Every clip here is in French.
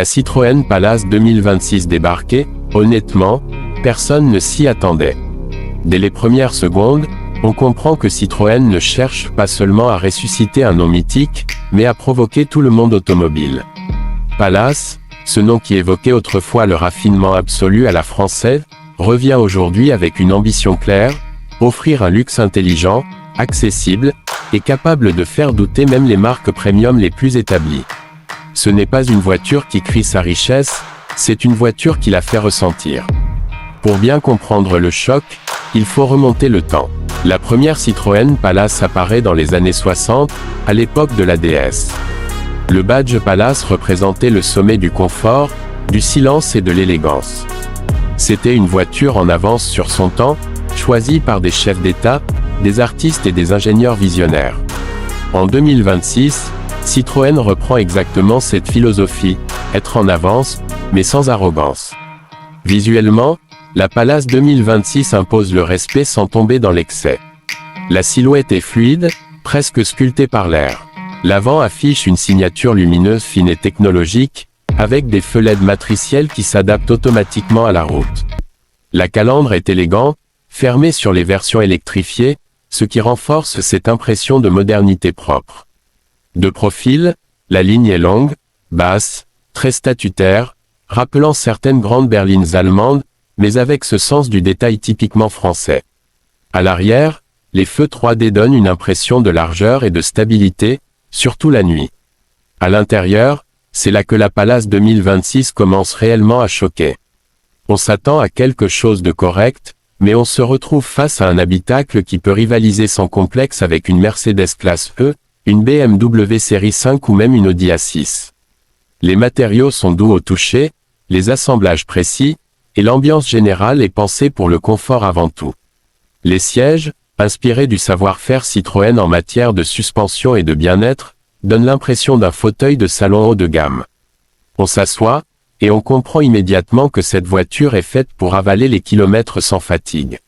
La Citroën Palace 2026 débarquait, honnêtement, personne ne s'y attendait. Dès les premières secondes, on comprend que Citroën ne cherche pas seulement à ressusciter un nom mythique, mais à provoquer tout le monde automobile. Palace, ce nom qui évoquait autrefois le raffinement absolu à la française, revient aujourd'hui avec une ambition claire, offrir un luxe intelligent, accessible, et capable de faire douter même les marques premium les plus établies. Ce n'est pas une voiture qui crie sa richesse, c'est une voiture qui la fait ressentir. Pour bien comprendre le choc, il faut remonter le temps. La première Citroën Palace apparaît dans les années 60, à l'époque de la DS. Le badge Palace représentait le sommet du confort, du silence et de l'élégance. C'était une voiture en avance sur son temps, choisie par des chefs d'État, des artistes et des ingénieurs visionnaires. En 2026, Citroën reprend exactement cette philosophie, être en avance, mais sans arrogance. Visuellement, la Palace 2026 impose le respect sans tomber dans l'excès. La silhouette est fluide, presque sculptée par l'air. L'avant affiche une signature lumineuse fine et technologique, avec des feux LED matriciels qui s'adaptent automatiquement à la route. La calandre est élégante, fermée sur les versions électrifiées, ce qui renforce cette impression de modernité propre. De profil, la ligne est longue, basse, très statutaire, rappelant certaines grandes berlines allemandes, mais avec ce sens du détail typiquement français. À l'arrière, les feux 3D donnent une impression de largeur et de stabilité, surtout la nuit. À l'intérieur, c'est là que la Palace 2026 commence réellement à choquer. On s'attend à quelque chose de correct, mais on se retrouve face à un habitacle qui peut rivaliser sans complexe avec une Mercedes classe E, une BMW série 5 ou même une Audi A6. Les matériaux sont doux au toucher, les assemblages précis, et l'ambiance générale est pensée pour le confort avant tout. Les sièges, inspirés du savoir-faire Citroën en matière de suspension et de bien-être, donnent l'impression d'un fauteuil de salon haut de gamme. On s'assoit, et on comprend immédiatement que cette voiture est faite pour avaler les kilomètres sans fatigue.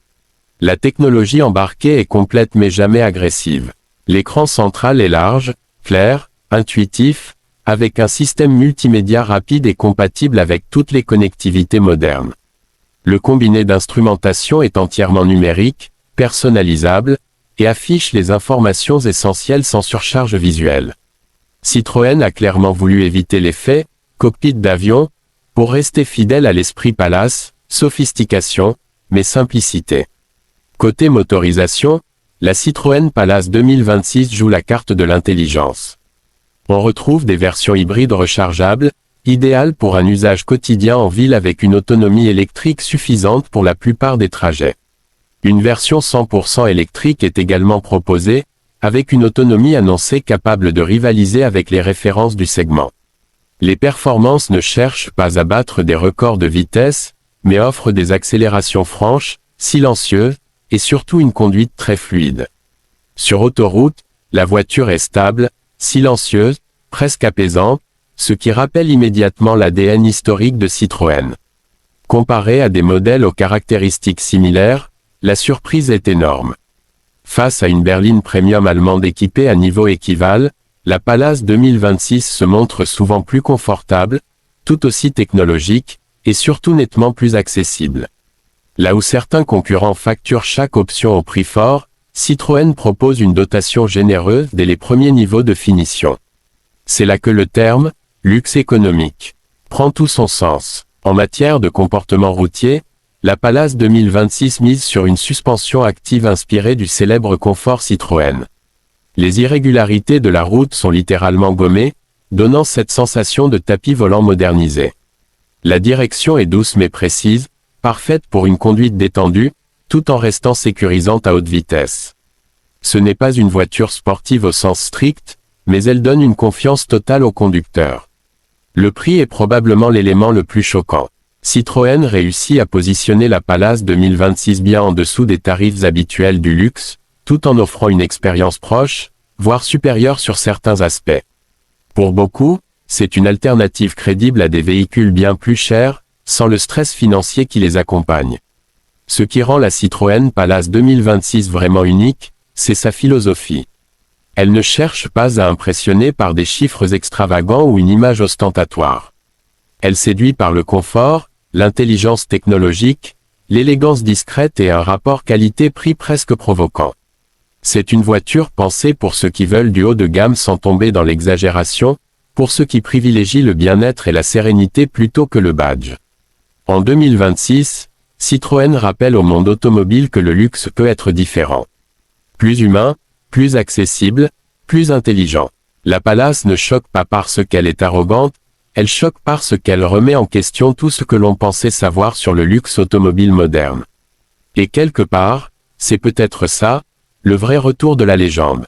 La technologie embarquée est complète mais jamais agressive. L'écran central est large, clair, intuitif, avec un système multimédia rapide et compatible avec toutes les connectivités modernes. Le combiné d'instrumentation est entièrement numérique, personnalisable, et affiche les informations essentielles sans surcharge visuelle. Citroën a clairement voulu éviter l'effet « cockpit d'avion » pour rester fidèle à l'esprit Palace, sophistication, mais simplicité. Côté motorisation, la Citroën Palace 2026 joue la carte de l'intelligence. On retrouve des versions hybrides rechargeables, idéales pour un usage quotidien en ville avec une autonomie électrique suffisante pour la plupart des trajets. Une version 100% électrique est également proposée, avec une autonomie annoncée capable de rivaliser avec les références du segment. Les performances ne cherchent pas à battre des records de vitesse, mais offrent des accélérations franches, silencieuses, et surtout une conduite très fluide. Sur autoroute, la voiture est stable, silencieuse, presque apaisante, ce qui rappelle immédiatement l'ADN historique de Citroën. Comparé à des modèles aux caractéristiques similaires, la surprise est énorme. Face à une berline premium allemande équipée à niveau équivalent, la Palace 2026 se montre souvent plus confortable, tout aussi technologique, et surtout nettement plus accessible. Là où certains concurrents facturent chaque option au prix fort, Citroën propose une dotation généreuse dès les premiers niveaux de finition. C'est là que le terme « luxe économique » prend tout son sens. En matière de comportement routier, la Palace 2026 mise sur une suspension active inspirée du célèbre confort Citroën. Les irrégularités de la route sont littéralement gommées, donnant cette sensation de tapis volant modernisé. La direction est douce mais précise, parfaite pour une conduite détendue, tout en restant sécurisante à haute vitesse. Ce n'est pas une voiture sportive au sens strict, mais elle donne une confiance totale au conducteur. Le prix est probablement l'élément le plus choquant. Citroën réussit à positionner la Palace 2026 bien en dessous des tarifs habituels du luxe, tout en offrant une expérience proche, voire supérieure sur certains aspects. Pour beaucoup, c'est une alternative crédible à des véhicules bien plus chers, sans le stress financier qui les accompagne. Ce qui rend la Citroën Palace 2026 vraiment unique, c'est sa philosophie. Elle ne cherche pas à impressionner par des chiffres extravagants ou une image ostentatoire. Elle séduit par le confort, l'intelligence technologique, l'élégance discrète et un rapport qualité-prix presque provoquant. C'est une voiture pensée pour ceux qui veulent du haut de gamme sans tomber dans l'exagération, pour ceux qui privilégient le bien-être et la sérénité plutôt que le badge. En 2026, Citroën rappelle au monde automobile que le luxe peut être différent. Plus humain, plus accessible, plus intelligent. La Palace ne choque pas parce qu'elle est arrogante, elle choque parce qu'elle remet en question tout ce que l'on pensait savoir sur le luxe automobile moderne. Et quelque part, c'est peut-être ça, le vrai retour de la légende.